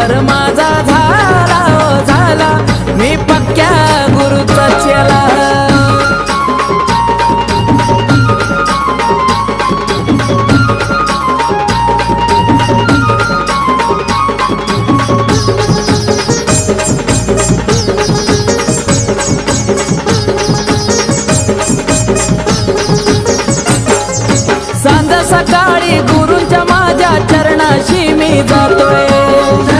संसार माझा झाला ओ झाला, मी पक्क्या गुरुचा चेला. सांज सकाळी गुरूंच्या माझ्या चरणाशी मी जातोय.